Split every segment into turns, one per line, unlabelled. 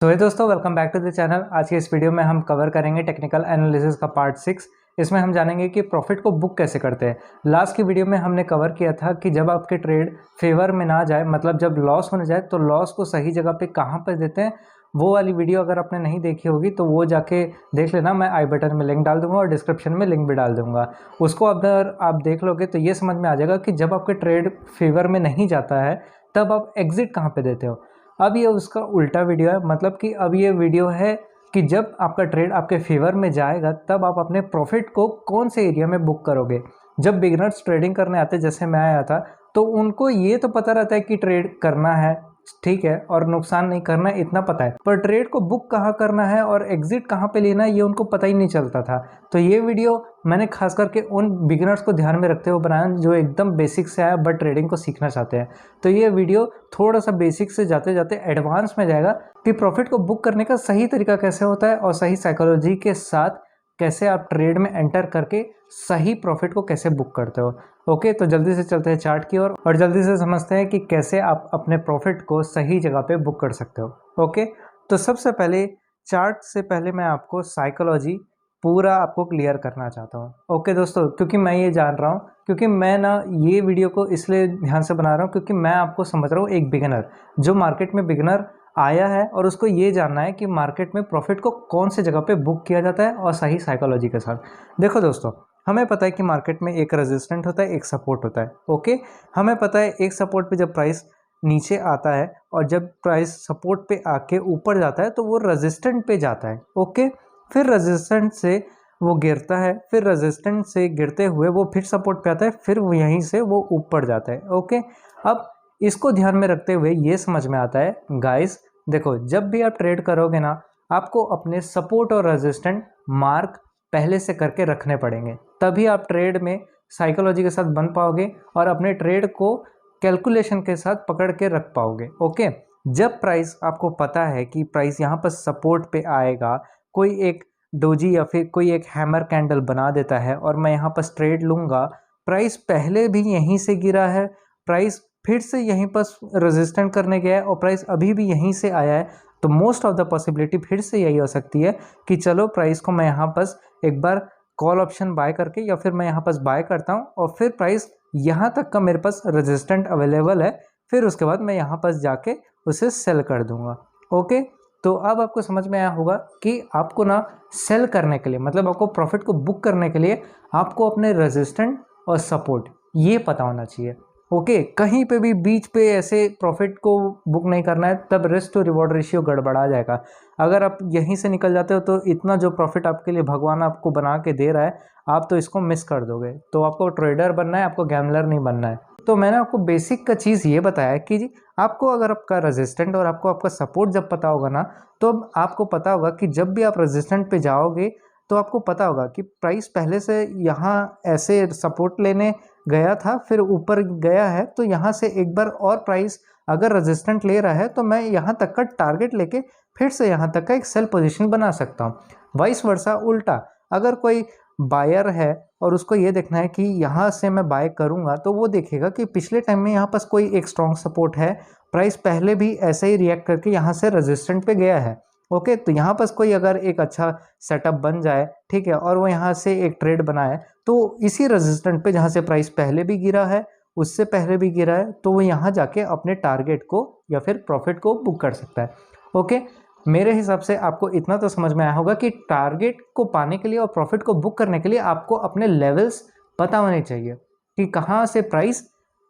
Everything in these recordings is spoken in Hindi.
तो हे दोस्तों, welcome back to the channel. आज के इस वीडियो में हम कवर करेंगे टेक्निकल एनालिसिस का पार्ट 6। इसमें हम जानेंगे कि प्रॉफिट को बुक कैसे करते हैं। लास्ट की वीडियो में हमने कवर किया था कि जब आपके ट्रेड फेवर में ना जाए, मतलब जब लॉस होने जाए, तो लॉस को सही जगह पे कहाँ पर देते हैं। वो वाली वीडियो अगर आपने नहीं देखी होगी तो वो जाके देख लेना। मैं आई बटन में लिंक डाल दूंगा और डिस्क्रिप्शन में लिंक भी डाल दूंगा। उसको अगर आप देख लोगे तो ये समझ में आ जाएगा कि जब आपके ट्रेड फेवर में नहीं जाता है तब आप एग्जिट कहाँ पे देते हो। अब ये उसका उल्टा वीडियो है, मतलब कि अब ये वीडियो है कि जब आपका ट्रेड आपके फेवर में जाएगा तब आप अपने प्रॉफिट को कौन से एरिया में बुक करोगे। जब बिगिनर्स ट्रेडिंग करने आते, जैसे मैं आया था, तो उनको ये तो पता रहता है कि ट्रेड करना है, ठीक है, और नुकसान नहीं करना है, इतना पता है, पर ट्रेड को बुक कहाँ करना है और एग्जिट कहाँ पे लेना है ये उनको पता ही नहीं चलता था। तो ये वीडियो मैंने खास करके उन बिगिनर्स को ध्यान में रखते हुए बनाया जो एकदम बेसिक से आया बट ट्रेडिंग को सीखना चाहते हैं। तो ये वीडियो थोड़ा सा बेसिक से जाते जाते एडवांस में जाएगा कि प्रॉफिट को बुक करने का सही तरीका कैसे होता है और सही साइकोलॉजी के साथ कैसे आप ट्रेड में एंटर करके सही प्रॉफिट को कैसे बुक करते हो। ओके, तो जल्दी से चलते हैं चार्ट की ओर और जल्दी से समझते हैं कि कैसे आप अपने प्रॉफिट को सही जगह पे बुक कर सकते हो। ओके, तो सबसे पहले चार्ट से पहले मैं आपको साइकोलॉजी पूरा आपको क्लियर करना चाहता हूँ। ओके दोस्तों, क्योंकि मैं ये जान रहा हूँ, क्योंकि मैं ना ये वीडियो को इसलिए ध्यान से बना रहा हूँ क्योंकि मैं आपको समझ रहा हूँ एक बिगिनर जो मार्केट में बिगिनर आया है और उसको ये जानना है कि मार्केट में प्रॉफिट को कौन सी जगह पे बुक किया जाता है और सही साइकोलॉजी के साथ। देखो दोस्तों, हमें पता है कि मार्केट में एक रेजिस्टेंट होता है, एक सपोर्ट होता है। ओके, हमें पता है एक सपोर्ट पे जब प्राइस नीचे आता है और जब प्राइस सपोर्ट पे आके ऊपर जाता है तो वो रेजिस्टेंट पे जाता है। ओके, फिर रेजिस्टेंट से वो गिरता है, फिर रेजिस्टेंट से गिरते हुए वो फिर सपोर्ट पे आता है, फिर वो यहीं से वो ऊपर जाता है। ओके, अब इसको ध्यान में रखते हुए ये समझ में आता है गाइस, देखो जब भी आप ट्रेड करोगे ना, आपको अपने सपोर्ट और रेजिस्टेंट मार्क पहले से करके रखने पड़ेंगे, तभी आप ट्रेड में साइकोलॉजी के साथ बन पाओगे और अपने ट्रेड को कैलकुलेशन के साथ पकड़ के रख पाओगे। ओके, जब प्राइस आपको पता है कि प्राइस यहाँ पर सपोर्ट पे आएगा, कोई एक डोजी या फिर कोई एक हैमर कैंडल बना देता है और मैं यहाँ पर ट्रेड लूँगा, प्राइस पहले भी यहीं से गिरा है, प्राइस फिर से यहीं पर रेजिस्टेंट करने गया है और प्राइस अभी भी यहीं से आया है, तो मोस्ट ऑफ द पॉसिबिलिटी फिर से यही हो सकती है कि चलो प्राइस को मैं यहाँ पर एक बार कॉल ऑप्शन बाय करके या फिर मैं यहाँ पर बाय करता हूँ और फिर प्राइस यहाँ तक का मेरे पास रेजिस्टेंट अवेलेबल है, फिर उसके बाद मैं यहाँ पर जाके उसे सेल कर दूंगा। ओके, तो अब आपको समझ में आया होगा कि आपको ना सेल करने के लिए, मतलब आपको प्रॉफिट को बुक करने के लिए आपको अपने रेजिस्टेंट और सपोर्ट ये पता होना चाहिए। ओके, कहीं पे भी बीच पे ऐसे प्रॉफिट को बुक नहीं करना है, तब रिस्क टू रिवॉर्ड रेशियो गड़बड़ा जाएगा। अगर आप यहीं से निकल जाते हो तो इतना जो प्रॉफिट आपके लिए भगवान आपको बना के दे रहा है, आप तो इसको मिस कर दोगे। तो आपको ट्रेडर बनना है, आपको गैम्बलर नहीं बनना है। तो मैंने आपको बेसिक का चीज़ ये बताया कि जी आपको अगर आपका रेजिस्टेंट और आपको आपका सपोर्ट जब पता होगा ना, तो आपको पता होगा कि जब भी आप रेजिस्टेंट पे जाओगे तो आपको पता होगा कि प्राइस पहले से यहाँ ऐसे सपोर्ट लेने गया था, फिर ऊपर गया है, तो यहाँ से एक बार और प्राइस अगर रेजिस्टेंट ले रहा है तो मैं यहाँ तक का टारगेट लेके फिर से यहाँ तक का एक सेल पोजीशन बना सकता हूँ। वाइस वर्सा उल्टा, अगर कोई बायर है और उसको ये देखना है कि यहाँ से मैं बाय करूँगा, तो वो देखेगा कि पिछले टाइम में यहाँ पास कोई एक स्ट्रॉन्ग सपोर्ट है, प्राइस पहले भी ऐसे ही रिएक्ट करके यहाँ से रेजिस्टेंट पे गया है। ओके, तो यहाँ पास कोई अगर एक अच्छा सेटअप बन जाए, ठीक है, और वो यहाँ से एक ट्रेड बनाए, तो इसी रेजिस्टेंट पे जहाँ से प्राइस पहले भी गिरा है, उससे पहले भी गिरा है, तो वो यहाँ जाके अपने टारगेट को या फिर प्रॉफिट को बुक कर सकता है। ओके, मेरे हिसाब से आपको इतना तो समझ में आया होगा कि टारगेट को पाने के लिए और प्रॉफिट को बुक करने के लिए आपको अपने लेवल्स पता होने चाहिए कि कहाँ से प्राइस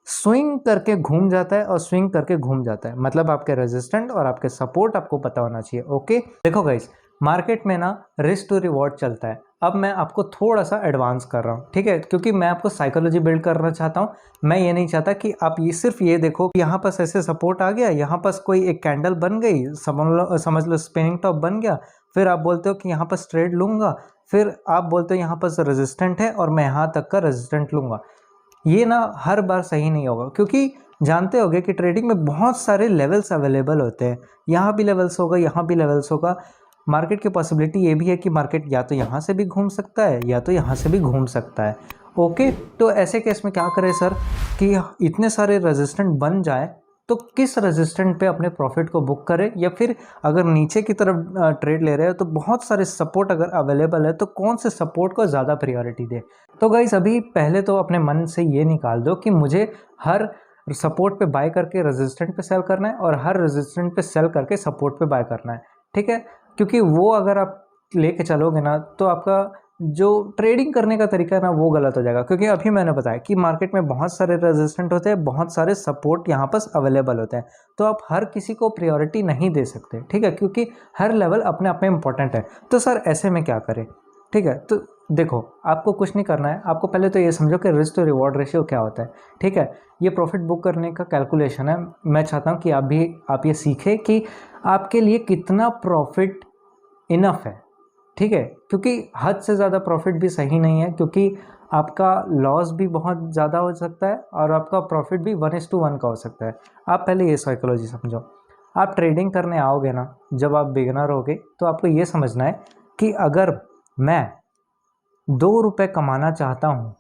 स्विंग करके घूम जाता है और स्विंग करके घूम जाता है, मतलब आपके रेजिस्टेंट और आपके सपोर्ट आपको पता होना चाहिए। ओके, देखो गाइस, मार्केट में ना रिस्क टू रिवॉर्ड चलता है। अब मैं आपको थोड़ा सा एडवांस कर रहा हूँ, ठीक है, क्योंकि मैं आपको साइकोलॉजी बिल्ड करना चाहता हूँ। मैं ये नहीं चाहता कि आप ये सिर्फ ये देखो कि यहाँ पास ऐसे सपोर्ट आ गया, यहाँ पास कोई एक कैंडल बन गई, समझ लो स्पिनिंग टॉप बन गया, फिर आप बोलते हो कि यहाँ पास ट्रेड लूँगा, फिर आप बोलते हो यहाँ पास रेजिस्टेंट है और मैं यहाँ तक का रेजिस्टेंट लूँगा। ये ना हर बार सही नहीं होगा, क्योंकि जानते होगे कि ट्रेडिंग में बहुत सारे लेवल्स अवेलेबल होते हैं, यहाँ भी लेवल्स होगा, यहाँ भी लेवल्स होगा। मार्केट की पॉसिबिलिटी ये भी है कि मार्केट या तो यहाँ से भी घूम सकता है या तो यहाँ से भी घूम सकता है। ओके, तो ऐसे केस में क्या करें सर कि इतने सारे रेजिस्टेंट बन जाए तो किस रेजिस्टेंट पे अपने प्रॉफिट को बुक करें, या फिर अगर नीचे की तरफ ट्रेड ले रहे हो तो बहुत सारे सपोर्ट अगर अवेलेबल है तो कौन से सपोर्ट को ज़्यादा प्रायोरिटी दे। तो गाइस अभी पहले तो अपने मन से ये निकाल दो कि मुझे हर सपोर्ट पे बाय करके रेजिस्टेंट पे सेल करना है और हर रेजिस्टेंट पे सेल करके सपोर्ट पे बाय करना है, ठीक है। क्योंकि वो अगर आप लेके चलोगे ना तो आपका जो ट्रेडिंग करने का तरीका है ना वो गलत हो जाएगा। क्योंकि अभी मैंने बताया कि मार्केट में बहुत सारे रेजिस्टेंट होते हैं, बहुत सारे सपोर्ट यहाँ पर अवेलेबल होते हैं, तो आप हर किसी को प्रायोरिटी नहीं दे सकते, ठीक है, क्योंकि हर लेवल अपने आप में इंपॉर्टेंट है। तो सर ऐसे में क्या करें, ठीक है। तो देखो आपको कुछ नहीं करना है, आपको पहले तो ये समझो कि रिस्क टू रिवॉर्ड रेशियो क्या होता है, ठीक है। ये प्रॉफिट बुक करने का कैलकुलेशन है। मैं चाहता हूँ कि आप ये सीखें कि आपके लिए कितना प्रॉफिट इनफ है, ठीक है। क्योंकि हद से ज़्यादा प्रॉफिट भी सही नहीं है, क्योंकि आपका लॉस भी बहुत ज़्यादा हो सकता है और आपका प्रॉफिट भी 1:1 का हो सकता है। आप पहले ये साइकोलॉजी समझो। आप ट्रेडिंग करने आओगे ना, जब आप बिगिनर होगे तो आपको ये समझना है कि अगर मैं 2 रुपये कमाना चाहता हूँ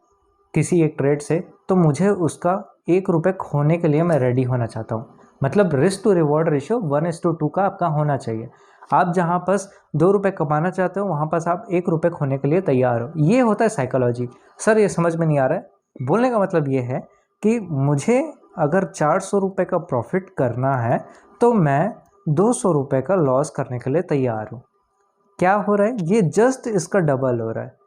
किसी एक ट्रेड से, तो मुझे उसका 1 रुपये खोने के लिए मैं रेडी होना चाहता हूँ। मतलब रिस्क टू रिवॉर्ड रेशियो 1:2 का आपका होना चाहिए। आप जहाँ पास 2 रुपये कमाना चाहते हो वहाँ पास आप 1 रुपये खोने के लिए तैयार हो। ये होता है साइकोलॉजी। सर ये समझ में नहीं आ रहा है। बोलने का मतलब ये है कि मुझे अगर 400 रुपये का प्रॉफिट करना है तो मैं 200 रुपये का लॉस करने के लिए तैयार हूँ। क्या हो रहा है, ये जस्ट इसका डबल हो रहा है।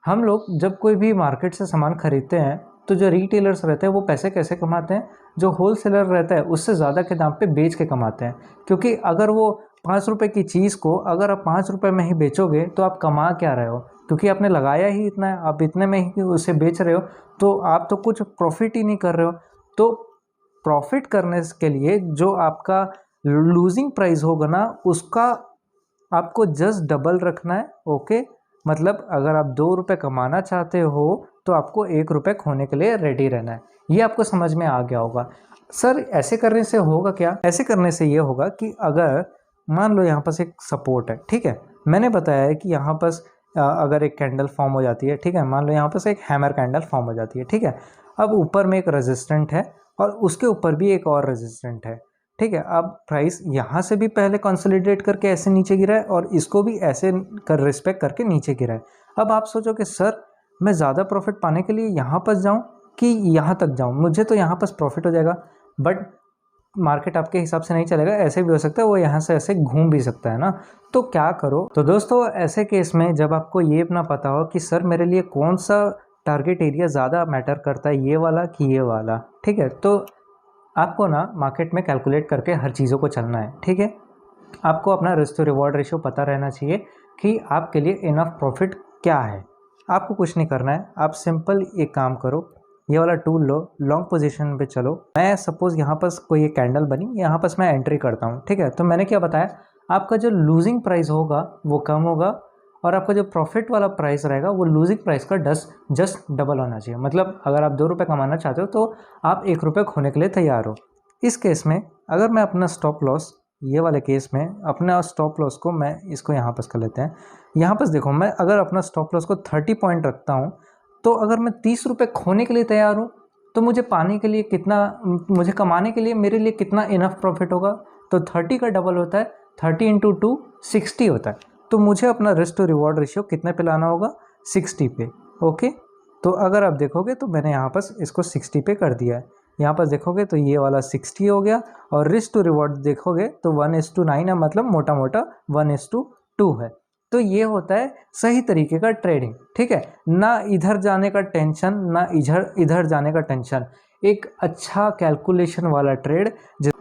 हम लोग जब कोई भी मार्केट से सामान खरीदते हैं तो जो रिटेलर्स रहते हैं वो पैसे कैसे कमाते हैं, जो होलसेलर रहता है उससे ज़्यादा के दाम पे बेच के कमाते हैं। क्योंकि अगर वो 5 रुपये की चीज़ को अगर आप 5 रुपये में ही बेचोगे तो आप कमा क्या रहे हो, क्योंकि आपने लगाया ही इतना है, आप इतने में ही उसे बेच रहे हो, तो आप तो कुछ प्रॉफिट ही नहीं कर रहे हो। तो प्रॉफिट करने के लिए जो आपका लूजिंग प्राइस होगा ना उसका आपको जस्ट डबल रखना है, ओके। मतलब अगर आप 2 रुपये कमाना चाहते हो तो आपको 1 रुपये खोने के लिए रेडी रहना है। ये आपको समझ में आ गया होगा। सर ऐसे करने से होगा क्या, ऐसे करने से ये होगा कि अगर मान लो यहाँ पास एक सपोर्ट है, ठीक है, मैंने बताया है कि यहाँ पास अगर एक कैंडल फॉर्म हो जाती है, ठीक है, मान लो यहाँ पास एक हैमर कैंडल फॉर्म हो जाती है, ठीक है। अब ऊपर में एक रेजिस्टेंट है और उसके ऊपर भी एक और रेजिस्टेंट है, ठीक है। अब प्राइस यहाँ से भी पहले कंसोलिडेट करके ऐसे नीचे गिरा है और इसको भी ऐसे कर रिस्पेक्ट करके नीचे गिरा है। अब आप सोचो कि सर मैं ज़्यादा प्रॉफिट पाने के लिए यहाँ पास जाऊँ कि यहाँ तक जाऊँ, मुझे तो यहाँ पास प्रॉफिट हो जाएगा, बट मार्केट आपके हिसाब से नहीं चलेगा, ऐसे भी हो सकता है वो यहाँ से ऐसे घूम भी सकता है ना। तो क्या करो, तो दोस्तों ऐसे केस में जब आपको ये ना पता हो कि सर मेरे लिए कौन सा टारगेट एरिया ज़्यादा मैटर करता है, ये वाला कि ये वाला, ठीक है, तो आपको ना मार्केट में कैलकुलेट करके हर चीज़ों को चलना है, ठीक है। आपको अपना रिस्क टू रिवॉर्ड रेशियो पता रहना चाहिए कि आपके लिए इनफ प्रॉफिट क्या है। आपको कुछ नहीं करना है, आप सिंपल एक काम करो, ये वाला टूल लो, लॉन्ग पोजीशन पे चलो। मैं सपोज यहाँ पर कोई एक कैंडल बनी, यहाँ पर मैं एंट्री करता हूँ, ठीक है। तो मैंने क्या बताया, आपका जो लूजिंग प्राइस होगा वो कम होगा और आपका जो प्रॉफिट वाला प्राइस रहेगा वो लूजिंग प्राइस का जस्ट डबल होना चाहिए। मतलब अगर आप 2 रुपये कमाना चाहते हो तो आप 1 रुपये खोने के लिए तैयार हो। इस केस में अगर मैं अपना स्टॉप लॉस, ये वाले केस में अपना स्टॉप लॉस को मैं इसको यहाँ पर कर लेते हैं। यहाँ पर देखो, मैं अगर अपना स्टॉप लॉस को 30 पॉइंट रखता हूँ तो अगर मैं 30 रुपये खोने के लिए तैयार हूँ तो मुझे पाने के लिए कितना, मुझे कमाने के लिए मेरे लिए कितना इनफ प्रॉफिट होगा, तो 30 का डबल होता है, 30 इंटू 2 60 होता है। तो मुझे अपना रिस्क टू रिवॉर्ड रेशियो कितने पे लाना होगा, 60 पे, ओके। तो अगर आप देखोगे तो मैंने यहाँ पर इसको 60 पे कर दिया है। यहाँ पर देखोगे तो ये वाला 60 हो गया और रिस्क टू रिवॉर्ड देखोगे तो 1:9 है, मतलब मोटा मोटा 1:2 है। तो ये होता है सही तरीके का ट्रेडिंग, ठीक है। ना इधर जाने का टेंशन, ना इधर जाने का टेंशन। एक अच्छा कैलकुलेशन वाला ट्रेड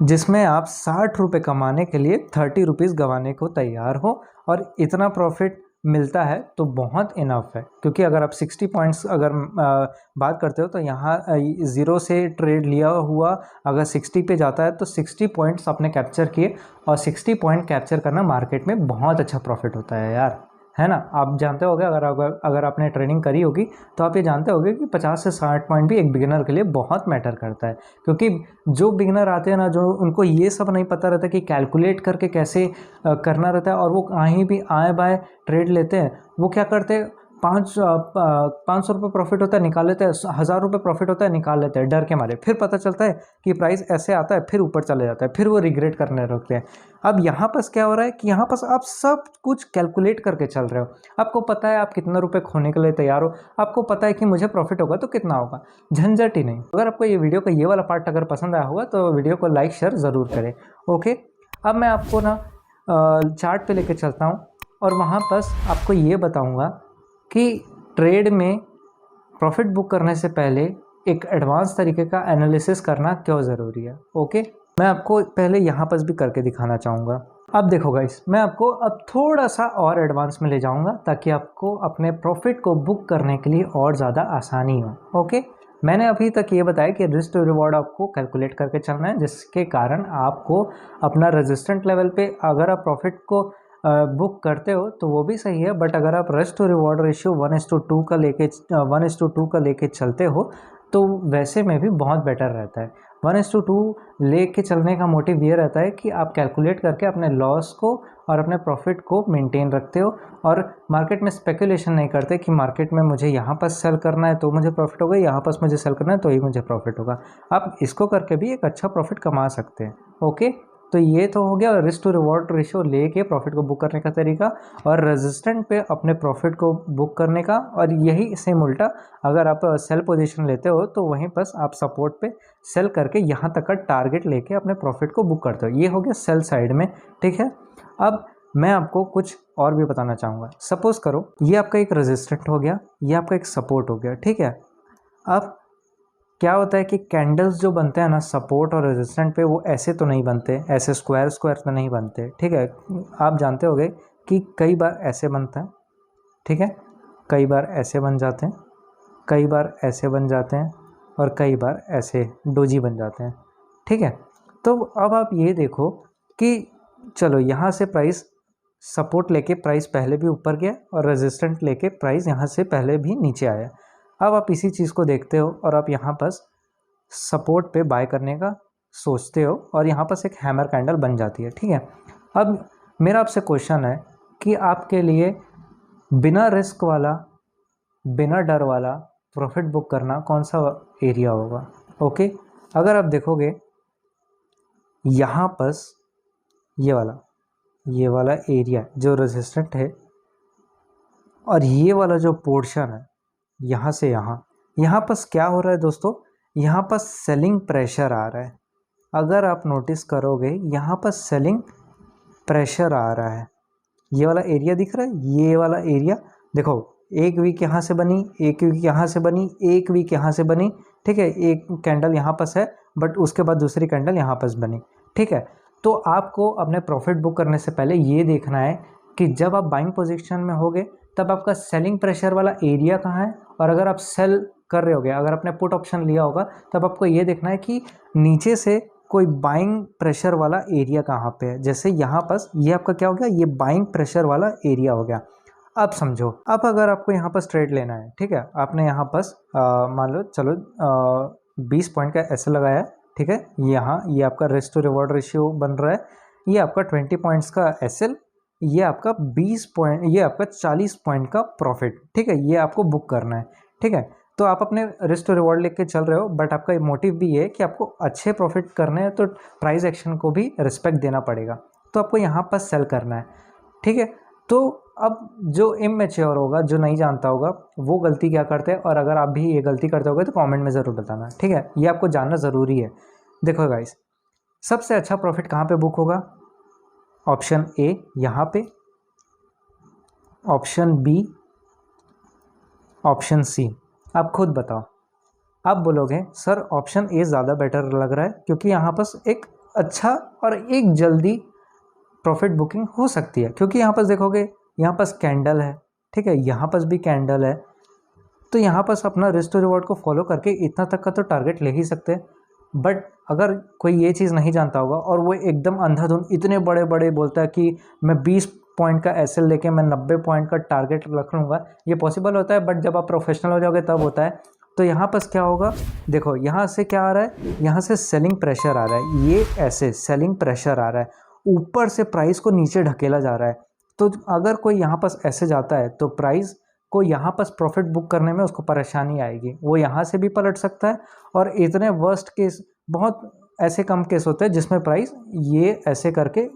जिसमें आप 60 रुपये कमाने के लिए 30 रुपीज़ गंवाने को तैयार हो और इतना प्रॉफिट मिलता है तो बहुत इनफ है। क्योंकि अगर आप 60 पॉइंट्स अगर बात करते हो तो यहाँ 0 से ट्रेड लिया हुआ अगर 60 पे जाता है तो 60 पॉइंट्स आपने कैप्चर किए, और 60 पॉइंट कैप्चर करना मार्केट में बहुत अच्छा प्रॉफिट होता है यार, है ना। आप जानते होगे, अगर आपने ट्रेनिंग करी होगी तो आप ये जानते होगे कि 50 से 60 पॉइंट भी एक बिगिनर के लिए बहुत मैटर करता है। क्योंकि जो बिगिनर आते हैं ना, जो उनको ये सब नहीं पता रहता कि कैलकुलेट करके कैसे करना रहता है, और वो कहीं भी आए बाय ट्रेड लेते हैं, वो क्या करते हैं, ₹500 प्रॉफिट होता है निकाल लेते हैं, ₹1000 प्रॉफिट होता है निकाल लेते हैं डर के मारे। फिर पता चलता है कि प्राइस ऐसे आता है, फिर ऊपर चले जाता है, फिर वो रिग्रेट करने लगते हैं। अब यहाँ पर क्या हो रहा है कि यहाँ पर आप सब कुछ कैलकुलेट करके चल रहे हो। आपको पता है आप कितना रुपए खोने के लिए तैयार हो, आपको पता है कि मुझे प्रॉफिट होगा तो कितना होगा, झंझट ही नहीं। अगर आपको ये वीडियो का ये वाला पार्ट अगर पसंद आया होगा तो वीडियो को लाइक शेयर ज़रूर करें। ओके, अब मैं आपको ना चार्ट पे लेके चलता हूँ और वहाँ पर आपको ये बताऊँगा कि ट्रेड में प्रॉफिट बुक करने से पहले एक एडवांस तरीके का एनालिसिस करना क्यों ज़रूरी है। ओके, मैं आपको पहले यहाँ पर भी करके दिखाना चाहूँगा। अब देखो गाइस, मैं आपको अब थोड़ा सा और एडवांस में ले जाऊँगा ताकि आपको अपने प्रॉफिट को बुक करने के लिए और ज़्यादा आसानी हो। ओके, मैंने अभी तक ये बताया कि रिस्क टू रिवॉर्ड आपको कैलकुलेट करके चलना है, जिसके कारण आपको अपना रेजिस्टेंट लेवल पे अगर आप प्रॉफिट को बुक करते हो तो वो भी सही है, बट अगर आप रिस्क टू रिवॉर्ड रेशियो 1:2 का लेके चलते हो तो वैसे में भी बहुत बेटर रहता है। 1:2 लेके चलने का मोटिव ये रहता है कि आप कैलकुलेट करके अपने लॉस को और अपने प्रॉफिट को मेंटेन रखते हो और मार्केट में स्पेकुलेशन नहीं करते कि मार्केट में मुझे यहाँ पर सेल करना है तो मुझे प्रॉफिट होगा, यहाँ पर मुझे सेल करना है तो ही मुझे प्रॉफिट होगा। आप इसको करके भी एक अच्छा प्रॉफिट कमा सकते हैं। ओके, तो ये तो हो गया रिस्क टू रिवॉर्ड रेशियो लेके प्रॉफिट को बुक करने का तरीका और रेजिस्टेंट पे अपने प्रॉफिट को बुक करने का। और यही सेम उल्टा, अगर आप सेल पोजीशन लेते हो तो वहीं बस आप सपोर्ट पे सेल करके यहाँ तक का टारगेट लेके अपने प्रॉफिट को बुक करते हो। ये हो गया सेल साइड में, ठीक है। अब मैं आपको कुछ और भी बताना चाहूँगा। सपोज करो ये आपका एक रेजिस्टेंट हो गया, ये आपका एक सपोर्ट हो गया, ठीक है। अब क्या होता है कि कैंडल्स जो बनते हैं ना सपोर्ट और रेजिस्टेंट पे, वो ऐसे तो नहीं बनते, ऐसे स्क्वायर तो नहीं बनते, ठीक है। आप जानते होंगे कि कई बार ऐसे बनता है, ठीक है, कई बार ऐसे बन जाते हैं, कई बार ऐसे बन जाते हैं और कई बार ऐसे डोजी बन जाते हैं, ठीक है। तो अब आप ये देखो कि चलो यहाँ से प्राइस सपोर्ट लेके प्राइस पहले भी ऊपर गया और रेजिस्टेंट लेके प्राइस यहाँ से पहले भी नीचे आया। अब आप इसी चीज़ को देखते हो और आप यहाँ पर सपोर्ट पे बाय करने का सोचते हो और यहाँ पर एक हैमर कैंडल बन जाती है, ठीक है। अब मेरा आपसे क्वेश्चन है कि आपके लिए बिना रिस्क वाला, बिना डर वाला प्रॉफिट बुक करना कौन सा एरिया होगा। ओके, अगर आप देखोगे यहाँ पर ये वाला एरिया जो रेजिस्टेंट है और ये वाला जो पोर्शन है यहाँ से यहाँ पर क्या हो रहा है दोस्तों, यहाँ पर सेलिंग प्रेशर आ रहा है। अगर आप नोटिस करोगे यहाँ पर सेलिंग प्रेशर आ रहा है। ये वाला एरिया दिख रहा है, ये वाला एरिया देखो, एक वीक यहाँ से बनी, एक वीक यहाँ से बनी, एक वीक यहाँ से बनी, ठीक है। एक कैंडल यहाँ पर है बट उसके बाद दूसरी कैंडल यहाँ पर बनी, ठीक है। तो आपको अपने प्रॉफिट बुक करने से पहले ये देखना है कि जब आप बाइंग पोजीशन में होगे तब आपका सेलिंग प्रेशर वाला एरिया कहाँ है, और अगर आप सेल कर रहे होगे, अगर आपने पुट ऑप्शन लिया होगा तब आपको ये देखना है कि नीचे से कोई बाइंग प्रेशर वाला एरिया कहाँ पे है। जैसे यहाँ पर ये आपका क्या हो गया, ये बाइंग प्रेशर वाला एरिया हो गया। अब समझो, अब अगर आपको यहाँ पर ट्रेड लेना है, ठीक है, आपने यहाँ पर मान लो चलो 20 पॉइंट का ऐसे लगाया है, ठीक है। यहाँ ये आपका रिस्क टू रिवॉर्ड रेशियो बन रहा है, ये आपका 20 पॉइंट्स का एसएल, ये आपका 20 पॉइंट, ये आपका 40 पॉइंट का प्रॉफिट, ठीक है। ये आपको बुक करना है, ठीक है। तो आप अपने रिस्क टू रिवॉर्ड लेके चल रहे हो, बट आपका मोटिव भी है कि आपको अच्छे प्रॉफिट करने हैं तो प्राइस एक्शन को भी रिस्पेक्ट देना पड़ेगा, तो आपको यहाँ पर सेल करना है, ठीक है। तो अब जो इमैच्योर होगा, जो नहीं जानता होगा, वो गलती क्या करते हैं, और अगर आप भी ये गलती करते होगे तो कमेंट में ज़रूर बताना, ठीक है। ये आपको जानना ज़रूरी है। देखो गाइस, सबसे अच्छा प्रॉफिट कहाँ पे बुक होगा, ऑप्शन ए यहाँ पे, ऑप्शन बी, ऑप्शन सी। आप खुद बताओ। आप बोलोगे सर ऑप्शन ए ज़्यादा बेटर लग रहा है क्योंकि यहाँ पर एक अच्छा और एक जल्दी प्रॉफिट बुकिंग हो सकती है, क्योंकि यहाँ पर देखोगे यहाँ पर कैंडल है, ठीक है, यहाँ पर भी कैंडल है, तो यहाँ पर अपना रिस्क टू रिवॉर्ड को फॉलो करके इतना तक का तो टारगेट ले ही सकते हैं। बट अगर कोई ये चीज़ नहीं जानता होगा और वो एकदम अंधाधुंध इतने बड़े बड़े बोलता है कि मैं 20 पॉइंट का एसएल लेके मैं 90 पॉइंट का टारगेट रख लूँगा, ये पॉसिबल होता है, बट जब आप प्रोफेशनल हो जाओगे तब होता है। तो यहाँ पर क्या होगा, देखो यहाँ से क्या आ रहा है, यहाँ से सेलिंग प्रेशर आ रहा है, ये ऐसे सेलिंग प्रेशर आ रहा है, ऊपर से प्राइस को नीचे ढकेला जा रहा है। तो अगर कोई यहाँ पर ऐसे जाता है तो प्राइस को यहाँ पर प्रॉफिट बुक करने में उसको परेशानी आएगी, वो यहाँ से भी पलट सकता है। और इतने वर्स्ट केस, बहुत ऐसे कम केस होते हैं जिसमें प्राइस ये ऐसे करके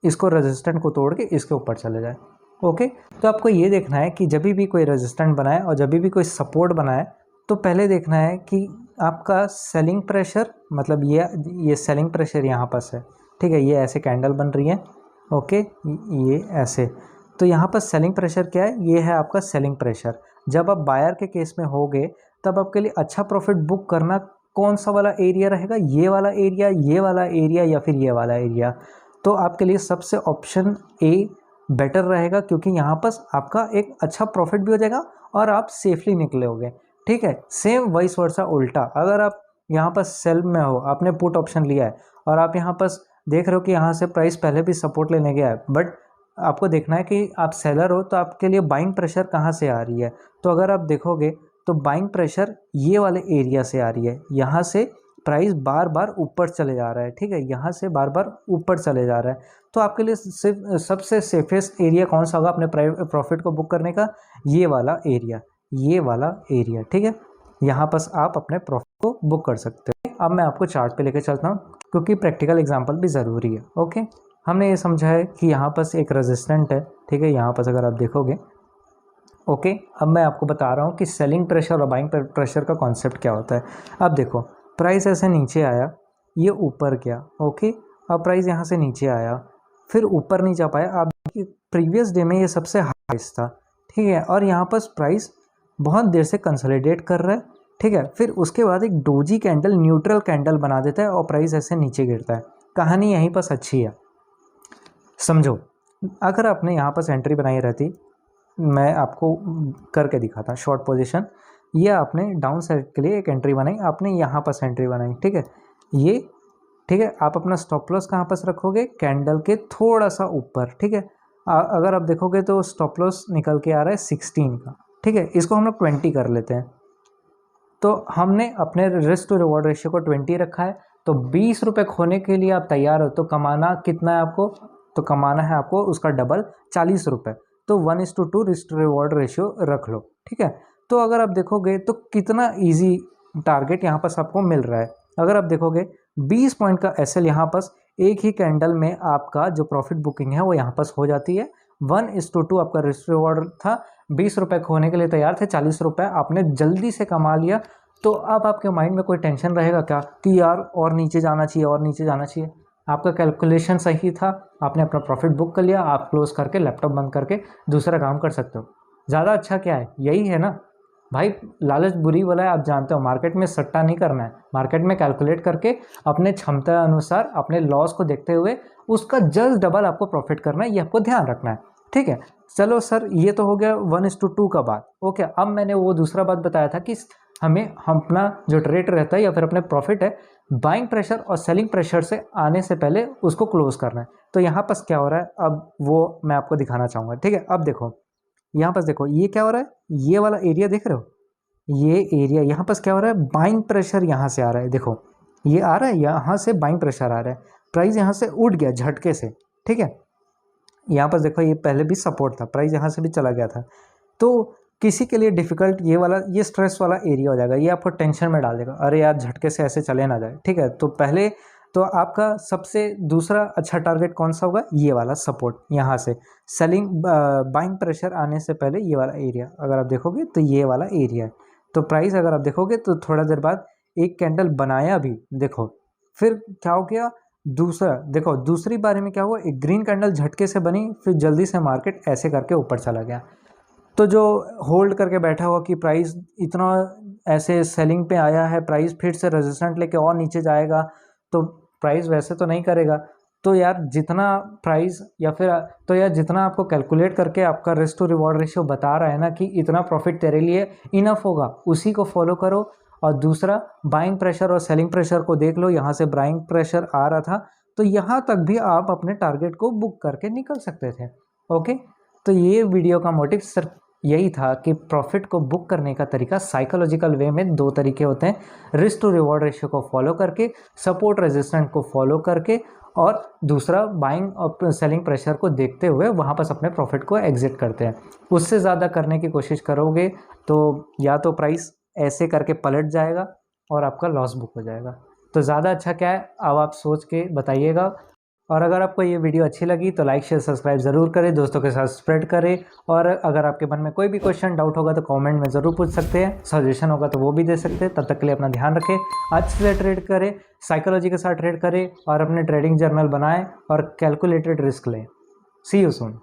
इसको रेजिस्टेंट को तोड़ के इसके ऊपर चले जाए। ओके, तो आपको ये देखना है कि जब भी कोई रेजिस्टेंट बनाए और जब भी कोई सपोर्ट बनाए तो पहले देखना है कि आपका सेलिंग प्रेशर, मतलब ये सेलिंग प्रेशर यहाँ पर है, ठीक है, ये ऐसे कैंडल बन रही है। ओके, ये ऐसे, तो यहाँ पर सेलिंग प्रेशर क्या है, ये है आपका सेलिंग प्रेशर। जब आप बायर के केस में होगे तब आपके लिए अच्छा प्रॉफिट बुक करना कौन सा वाला एरिया रहेगा, ये वाला एरिया, ये वाला एरिया या फिर ये वाला एरिया। तो आपके लिए सबसे ऑप्शन ए बेटर रहेगा, क्योंकि यहाँ पर आपका एक अच्छा प्रॉफिट भी हो जाएगा और आप सेफली निकलोगे। ठीक है, सेम वाइस वर्सा उल्टा, अगर आप यहाँ पर सेल में हो, आपने पुट ऑप्शन लिया है और आप यहाँ पर देख रहे हो कि यहाँ से प्राइस पहले भी सपोर्ट लेने गया है, बट आपको देखना है कि आप सेलर हो तो आपके लिए बाइंग प्रेशर कहाँ से आ रही है। तो अगर आप देखोगे तो बाइंग प्रेशर ये वाले एरिया से आ रही है, यहाँ से प्राइस बार बार ऊपर चले जा रहा है। ठीक है, यहाँ से बार बार ऊपर चले जा रहा है। तो आपके लिए सिर्फ सबसे सेफेस्ट एरिया कौन सा होगा अपने प्रॉफिट को बुक करने का, ये वाला एरिया, ये वाला एरिया। ठीक है, यहाँ पर आप अपने प्रॉफिट को बुक कर सकते हो। अब मैं आपको चार्ट पे लेके चलता हूँ क्योंकि प्रैक्टिकल एग्जांपल भी ज़रूरी है। ओके, हमने ये समझा है कि यहाँ पर एक रेजिस्टेंट है। ठीक है, यहाँ पर अगर आप देखोगे, ओके, अब मैं आपको बता रहा हूँ कि सेलिंग प्रेशर और बाइंग प्रेशर का कॉन्सेप्ट क्या होता है। अब देखो, प्राइस ऐसे नीचे आया, ये ऊपर गया। ओके, अब प्राइस यहाँ से नीचे आया, फिर ऊपर नहीं जा पाया। अब प्रीवियस डे में ये सबसे हाईएस्ट था। ठीक है, और यहाँ पर प्राइस बहुत देर से कंसोलिडेट कर रहा है। ठीक है, फिर उसके बाद एक डोजी कैंडल, न्यूट्रल कैंडल बना देता है और प्राइस ऐसे नीचे गिरता है। कहानी यहीं पर अच्छी है, समझो। अगर आपने यहाँ पर एंट्री बनाई रहती, मैं आपको करके दिखाता, शॉर्ट पोजीशन, ये आपने डाउन साइड के लिए एक एंट्री बनाई, आपने यहाँ पर एंट्री बनाई। ठीक है, ये ठीक है, आप अपना स्टॉप लॉस कहाँ पर रखोगे, कैंडल के थोड़ा सा ऊपर। ठीक है, अगर आप देखोगे तो स्टॉप लॉस निकल के आ रहा है 16 का। ठीक है, इसको हम लोग 20 कर लेते हैं। तो हमने अपने रिस्क टू रिवॉर्ड रेशियो को 20 रखा है। तो 20 रुपये खोने के लिए आप तैयार हो, तो कमाना कितना है आपको, तो कमाना है आपको उसका डबल 40 रुपये। तो 1:2 रिस्क टू रिवॉर्ड रेशियो रख लो। ठीक है, तो अगर आप देखोगे तो कितना ईजी टारगेट यहाँ पर आपको मिल रहा है। अगर आप देखोगे 20 पॉइंट का एसएल यहाँ पर एक ही कैंडल में आपका जो प्रॉफिट बुकिंग है वो यहाँ पर हो जाती है। 1:2 आपका रिस्क रिवॉर्ड था, 20 रुपये खोने के लिए तैयार थे, 40 रुपये आपने जल्दी से कमा लिया। तो अब आपके माइंड में कोई टेंशन रहेगा क्या कि यार और नीचे जाना चाहिए, और नीचे जाना चाहिए। आपका कैलकुलेशन सही था, आपने अपना प्रॉफिट बुक कर लिया, आप क्लोज करके लैपटॉप बंद करके दूसरा काम कर सकते हो। ज़्यादा अच्छा क्या है, यही है ना भाई। लालच बुरी वाला है, आप जानते हो। मार्केट में सट्टा नहीं करना है, मार्केट में कैलकुलेट करके अपने क्षमता अनुसार अपने लॉस को देखते हुए उसका जस्ट डबल आपको प्रॉफिट करना है, ये आपको ध्यान रखना है। ठीक है, चलो सर, ये तो हो गया 1:2 का बात। ओके, अब मैंने वो दूसरा बात बताया था कि हमें अपना जो ट्रेड रहता है या फिर अपने प्रॉफिट है, बाइंग प्रेशर और सेलिंग प्रेशर से आने से पहले उसको क्लोज करना है। तो यहाँ पर क्या हो रहा है, अब वो मैं आपको दिखाना चाहूँगा। ठीक है, अब देखो यहाँ पर देखो ये क्या हो रहा है, ये वाला एरिया देख रहे हो, ये एरिया यहाँ पर क्या हो रहा है, बाइंग प्रेशर यहाँ से आ रहा है। देखो ये आ रहा है, यहाँ से बाइंग प्रेशर आ रहा है, प्राइस यहाँ से उठ गया झटके से। ठीक है, यहाँ पर देखो ये पहले भी सपोर्ट था, प्राइस यहाँ से भी चला गया था। तो किसी के लिए डिफिकल्ट ये वाला, ये स्ट्रेस वाला एरिया हो जाएगा, ये आपको टेंशन में डाल देगा, अरे यार झटके से ऐसे चले ना जाए। ठीक है, तो पहले तो आपका सबसे दूसरा अच्छा टारगेट कौन सा होगा, ये वाला सपोर्ट, यहाँ से सेलिंग बाइंग प्रेशर आने से पहले ये वाला एरिया अगर आप देखोगे तो ये वाला एरिया है। तो प्राइस अगर आप देखोगे तो थोड़ा देर बाद एक कैंडल बनाया भी, देखो फिर क्या हो गया, दूसरा देखो दूसरी बारी में क्या हुआ, एक ग्रीन कैंडल झटके से बनी, फिर जल्दी से मार्केट ऐसे करके ऊपर चला गया। तो जो होल्ड करके बैठा हुआ कि प्राइस इतना ऐसे सेलिंग पे आया है, प्राइस फिर से रेजिस्टेंट लेके और नीचे जाएगा, तो प्राइस वैसे तो नहीं करेगा। तो यार जितना प्राइस या फिर तो यार जितना आपको कैलकुलेट करके आपका रिस्क टू रिवॉर्ड रेशियो बता रहा है ना कि इतना प्रॉफिट तेरे लिए इनफ होगा, उसी को फॉलो करो। और दूसरा बाइंग प्रेशर और सेलिंग प्रेशर को देख लो, यहाँ से बाइंग प्रेशर आ रहा था तो यहाँ तक भी आप अपने टारगेट को बुक करके निकल सकते थे। ओके, तो ये वीडियो का मोटिव सिर्फ यही था कि प्रॉफिट को बुक करने का तरीका साइकोलॉजिकल वे में 2 तरीके होते हैं, रिस्क टू रिवॉर्ड रेशियो को फॉलो करके, सपोर्ट रेजिस्टेंट को फॉलो करके, और दूसरा बाइंग और सेलिंग प्रेशर को देखते हुए वहाँ पर अपने प्रॉफिट को एग्जिट करते हैं। उससे ज़्यादा करने की कोशिश करोगे तो या तो प्राइस ऐसे करके पलट जाएगा और आपका लॉस बुक हो जाएगा। तो ज़्यादा अच्छा क्या है, अब आप सोच के बताइएगा। और अगर आपको ये वीडियो अच्छी लगी तो लाइक शेयर सब्सक्राइब ज़रूर करें, दोस्तों के साथ स्प्रेड करें। और अगर आपके मन में कोई भी क्वेश्चन डाउट होगा तो कमेंट में ज़रूर पूछ सकते हैं, सजेशन होगा तो वो भी दे सकते हैं। तब तक के लिए अपना ध्यान रखें, अच्छे से ट्रेड करें, साइकोलॉजी के साथ ट्रेड करें और अपने ट्रेडिंग जर्नल बनाएं और कैलकुलेटेड रिस्क लें। सी यू सून।